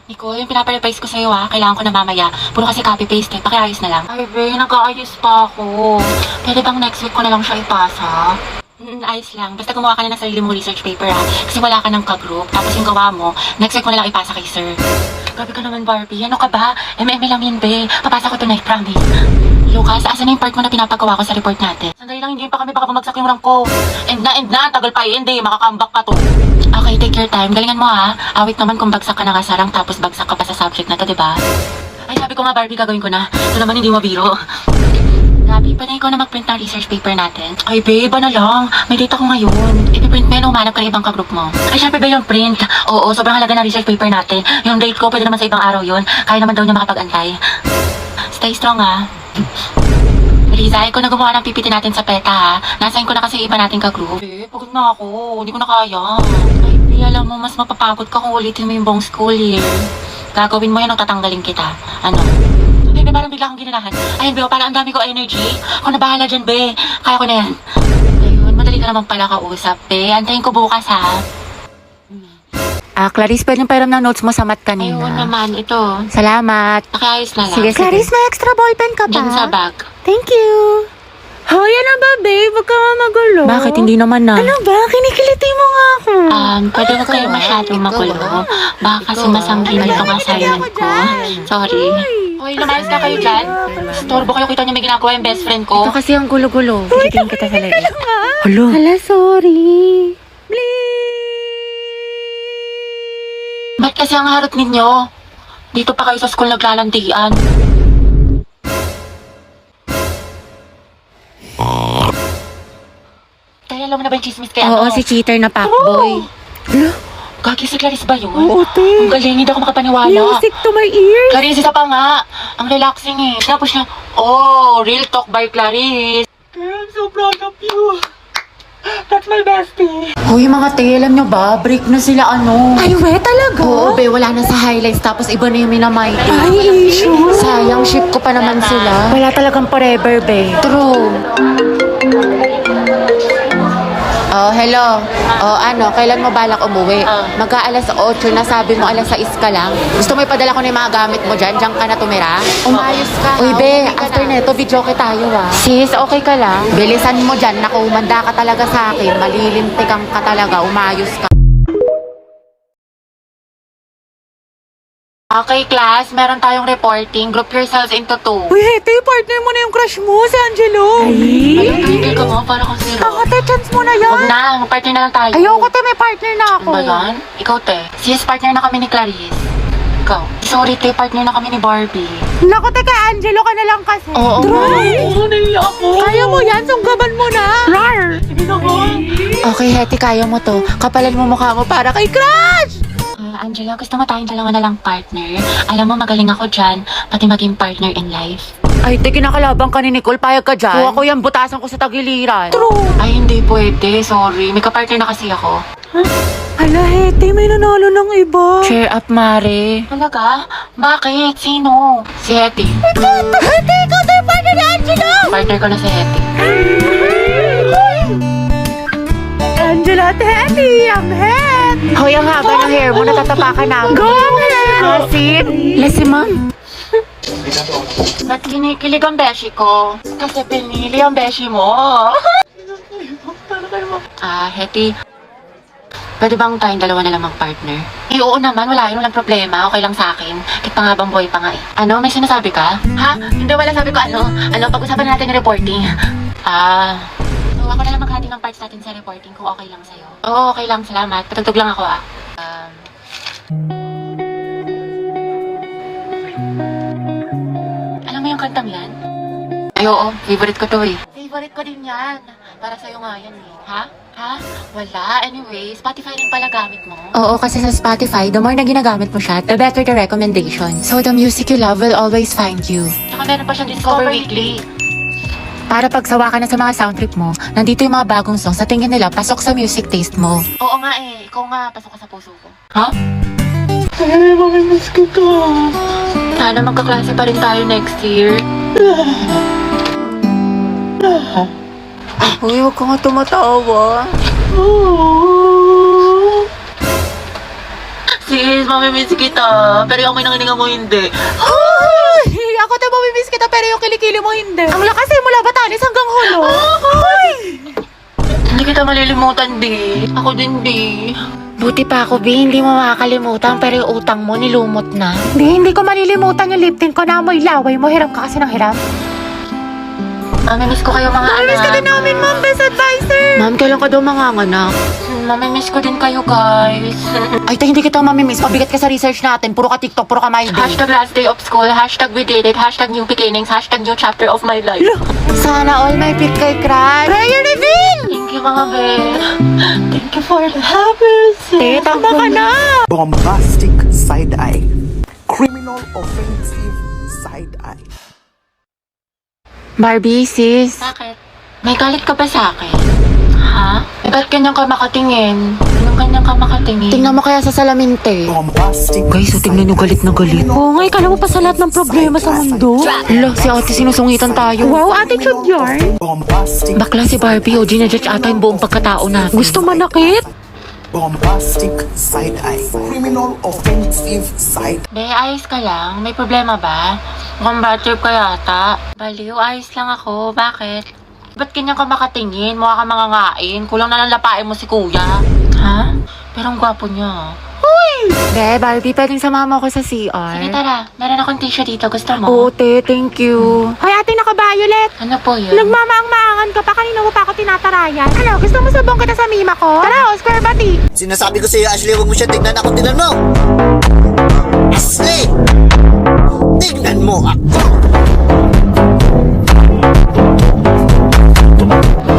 Nico, yung pinaparevise ko sa'yo kailangan ko na mamaya. Puro kasi copy-paste pakiayos na lang. Ay, be, nag-aayos pa ako. Pwede bang next week ko na lang siya ipasa? Ayos lang. Basta gumawa ka na ng sarili mong research paper kasi wala ka ng ka-group. Tapos yung gawa mo, next week mo na lang ipasa kay sir. Grabe ka naman, Barbie. Ano ka ba? MM lang yun, be. Papasa ko tonight, promise. Lucas, asan na yung part mo na pinapagawa ko sa report natin? Sandali lang, hindi pa kami baka bumagsak yung rank ko. End na. Tagal pa hindi. Makakambak ka to. Okay, take your time. Galingan mo Awit naman kung bagsak ka na nga sa rank tapos bagsak ka pa sa subject na to, diba? Ay, sabi ko nga, Barbie, gagawin ko na. Ito naman hindi mabiro. Gabi, pwede ikaw na mag-print ng research paper natin. Ay, babe, ano lang? May data ko ngayon. Ipiprint mo yun, umanap ka ng ibang ka-group mo. Ay, syempre ba yung print? Oo, sobrang halaga ng research paper natin. Yung date ko, pwede naman sa ibang araw yun. Kaya naman daw niya makapag-antay. Stay strong, Riza, ikaw na gumawa ng PPT natin sa PETA, Nasain ko na kasi iba nating ka-group. Pagod na ako. Hindi ko na kaya. Ay, alam mo, mas mapapagod ka kung ulitin mo yung buong school year. Gagawin mo yan o tatanggalin kita. Ano? Ay, be, parang bigla akong ginanahan. Ayun, be, parang ang dami ko energy. Ako na bahala dyan, be. Kaya ko na yan. Ayun, madali ka naman pala kausap, be. Antayin ko bukas, Clarice, pwede yung pairam ng notes mo sa mat kanina. Ayun naman, ito. Salamat. Pakiayos na lang. Sige, Clarice, may extra ballpen ka ba? Diyan sa bag. Thank you. Hoy, ano ba, babe? Huwag ka magulo. Bakit? Hindi naman na. Ano ba? Kinikiliti mo nga ako. Pwede ba kayo masyadong magulo? Baka kasi masangkin itong assignment ko. Sorry. Hoy, lumayas na kayo dyan. Storbo kayo, kita niyo may ginagawa yung best friend ko. Ito kasi ang gulo-gulo. Kikitin kita sa labi. Hala, sorry. Ba't kasi ang harot ninyo? Dito pa kayo sa school naglalandian. Kaya alam mo na ba yung chismis kaya Oo, si cheater na fuckboy. Gagi si Clarice ba yun? Oo, te. Ang galing, hindi ako makapaniwala. Music to my ears. Clarice, isa pa nga. Ang relaxing Tapos niya, real talk by Clarice. I'm so proud of you. That's my bestie. Hoy, mga te, alam nyo ba? Break na sila Ay, we, talaga? Oo, be, wala na sa highlights. Tapos iba na yung minamind. Ay, sure. Sayang, ship ko pa naman sila. Wala talagang forever, be. True. Oh, hello. Kailan mo balak umuwi? Mag-aalas 8 na, sabi mo alas 6 ka lang. Gusto mo ipadala ko na yung mga gamit mo dyan? Diyan ka na tumira? Umayos ka. Uy, be, after neto, video ko tayo Sis, okay ka lang? Bilisan mo dyan. Naku, umanda ka talaga sa akin. Malilintikan ka talaga. Umayos ka. Okay, class. Meron tayong reporting. Group yourselves into 2. Uy, Hete, partner mo na yung crush mo, si Angelo. Ayun, tigil ka mo. Para kang zero. Ako, te, chance mo na yan. Huwag na. Partner na lang tayo. Ayoko, te, may partner na ako. Ano ba yan? Ikaw, te. Sis, partner na kami ni Clarice. Ikaw. Sorry, te. Partner na kami ni Barbie. Naku, te, kay Angelo ka na lang kasi. Oo. Oo, naiiyak ako. Kaya mo yan, sunggaban mo na. Rar! Sige na ba? Okay, Hete, kaya mo to. Kapalan mo mukha mo para kay crush! Angela, gusto mo tayong dalawa na lang partner? Alam mo, magaling ako dyan, pati maging partner in life. Ay, te, kinakalabang ka ni Nicole. Payag ka dyan. Kuha ko yan, butasan ko sa tagiliran. True. Ay, hindi pwede. Sorry. May kapartner na kasi ako. Hala, Hete, may nanalo ng iba. Cheer up, Mare. Talaga? Bakit? Sino? Si Hetty. Hete, ikaw tayo partner ni Angelo! Partner ko na si Hetty. Angelo at Hetty, ang head! Hoy, ang haba ng hair mo, natatapakan na. Go, ang hair! Asin? Lesi, ma'am. Ba't kinikilig ang beshi ko? Kasi pinili ang beshi mo. Hetty. Pwede bang tayong dalawa na lamang partner? Oo naman, wala yun. Walang problema. Okay lang sa akin. Kahit pa nga bang boy pa nga Ano? May sinasabi ka? Ha? Hindi, wala sabi ko pag-usapan natin yung reporting. So, ako na lang maghati ng parts natin sa reporting kung okay lang sa'yo. Oo, okay lang. Salamat. Patugtog lang ako Alam mo yung kantang yan? Ay, oo. Favorite ko to Favorite ko din yan. Para sa'yo nga yan Ha? Wala. Anyway, Spotify rin pala gamit mo. Oo, kasi sa Spotify, the more na ginagamit mo siya, the better the recommendation. So the music you love will always find you. Tsaka meron pa siyang Discover Weekly. Para pagsawa ka na sa mga sound trip mo, nandito yung mga bagong songs sa tingin nila pasok sa music taste mo. Oo nga Ikaw nga, pasok ka sa puso ko. Ha? Ay, mamimiss kita. Sana magkaklase pa rin tayo next year. Uy, huwag ka nga tumatawa. Sis, mamimiss kita. Pero yung may nangininga mo hindi. Ay! Ako tayo mamimiss kita pero yung kilikili mo hindi. Ang lakas eh mula Batanes hanggang Hulo. Ay! Hindi kita malilimutan, di. Ako din, di. Buti pa ako, Bi. Hindi mo makakalimutan pero yung utang mo nilumot na. Hindi ko malilimutan yung lip tint ko na amoy laway mo. Hiram ka kasi ng hiram. Mamimiss ko kayo mga anak. Mamimiss ka din namin, Ma'am. Best advisor. Ma'am, kailan ka daw manganganak? Mamimiss ko din kayo, guys. Ay, hindi kita mamimiss. Pabigat ka sa research natin. Puro ka TikTok, puro ka my day. Hashtag last day of school, hashtag we did it, hashtag new beginnings, hashtag new chapter of my life. Sana all may pick kay crush. Prayer reveal! Thank you, mga be. Thank you for the happiness. Tama ka na! Bombastic side eye. Criminal offensive side eye. Barbie, sis. Bakit? May galit ka ba sa akin? Ha? Ba't ganyan ka makatingin? Anong ganyan ka makatingin? Tingnan mo kaya sa salamin, te. Bombastic. Guys, so tingnan nyo galit na galit. Oo nga, ikala mo pa sa lahat ng problema sa mundo. Hala, si ate sinusungitan tayo. Wow, attitude yarn. Bombastic. Bakla si Barbie, o ginajudge ata yung buong pagkatao natin. Gusto manakit? Bombastic side eye. Criminal offensive side. Be, ayos ka lang? May problema ba? Mukhang bad trip ka yata. Baliw, ayos lang ako. Bakit? Ba't ganyan ka makatingin? Mukha ka mangangain. Kulang na lang lapain mo si kuya. Ha? Pero ang gwapo niya. Be, Barbie, pwedeng sumama ako sa CR. Sige, tara. Meron akong tissue dito. Gusto mo? Oo, te, thank you. Hoy, ate, naka-violet. Ano po yun? Nagmamaang-maangan ka pa, kanina mo pa ako tinatarayan. Ano, gusto mo sabong kita sa mima ko? Tara, Oscar, bati. Sinasabi ko sa'yo, Ashley, huwag mo siya tignan ako. Tignan mo! Ashley! Tignan mo ako!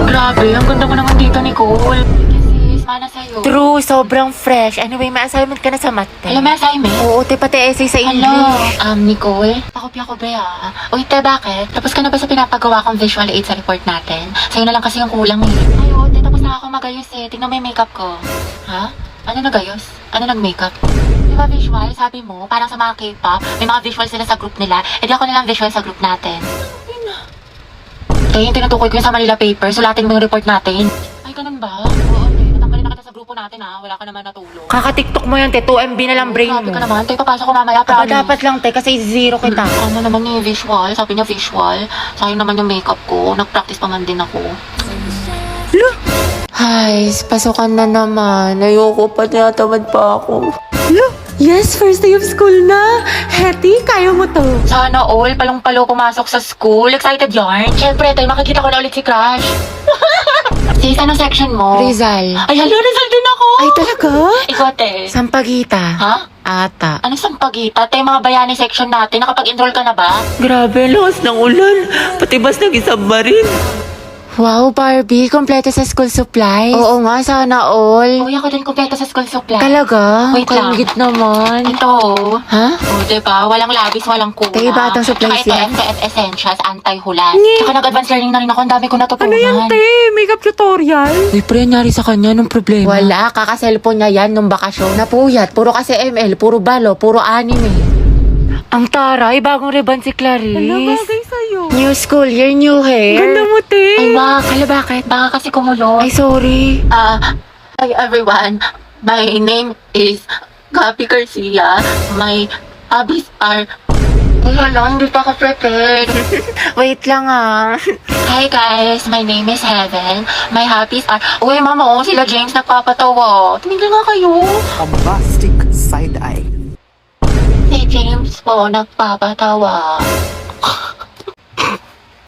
Grabe, ang ganda mo naman dito, Nicole. Kasi, sana sa'yo. True, sobrang fresh. Anyway, may assignment ka na sa math, te. Alam mo, assignment? Oo, te, pati essay sa Hello, English. Nicole? Pakopya ko ba Uy, te, bakit? Tapos ka na ba sa pinapagawa kong visual aid sa report natin? Sa'yo na lang kasi yung kulang eh. Ay, oo, te, tapos na ako magayos eh. Tingnan mo yung makeup ko. Ha? Ano nagayos? Ano nag-makeup? Di ba visual? Sabi mo, parang sa mga K-pop, may mga visual sila sa group nila. E di ako nilang visual sa group natin. Te, yung tinutukoy ko yung sa Manila paper, sulatin mo yung report natin. Ay, ganun ba? Oo, te, natanggalin na kita sa grupo natin ha. Wala ka naman natulong. Kaka-tiktok mo yun, te. 2 MB na lang brain mo. Grabe ka naman, te, papasok ko mamaya, Aba, promise. dapat lang, te, kasi zero kita. Ano naman yung visual? Sabi niya visual. Sayang naman yung makeup ko. Nag-practice pa man din ako. Ay, pasukan na naman. Ayoko pa, tinatamad pa ako. Yes, first day of school na. Hetty, kaya mo to. Sana all, palong-palo pumasok sa school. Excited yarn? Siyempre, tayo makikita ko na ulit si Crush. Sis, anong section mo? Rizal. Ay, hala, Rizal din ako. Ay, talaga? Ikaw, te. Sampagita. Ha? Ata. Anong sampagita? Tayo mga bayani section natin. Nakapag-enroll ka na ba? Grabe, lakas ng ulan. Pati bas nag-isubmarine. Wow, Barbie, kompleto sa school supplies. Oo nga, sana all. Uy, ako din kumpleto sa school supply. Talaga? Wait lang. Kalingit naman. Ito. Ha? O, diba? Walang labis, walang kulang. Tayo batang supplies Tsaka ito, yan. MTF Essentials, anti-hulas. Tsaka nag-advance learning na rin ako. Ang dami ko natutunan. Makeup tutorial? Uy, pre, nangyari sa kanya nung problema. Wala, kaka-cellphone niya yan nung bakasyon. Napuyat, puro kasi ML, puro balo, puro anime. Ang taray, bagong ribbon si Clarice. Bagay sa'yo. New school year, new hair. Ganda mo, te. Ay, wag. Hala, bakit? Baka kasi kumulo. Ay, sorry. Hi everyone. My name is Gabi Garcia. My hobbies are... Ay, hala, hindi pa ako prepared. Wait lang ah. Hi guys, my name is Heaven. My hobbies are... Uy, mama, oh, sila James nagpapatawa. Tumigil nga kayo. Bombastic side eye. Si James po nagpapatawa.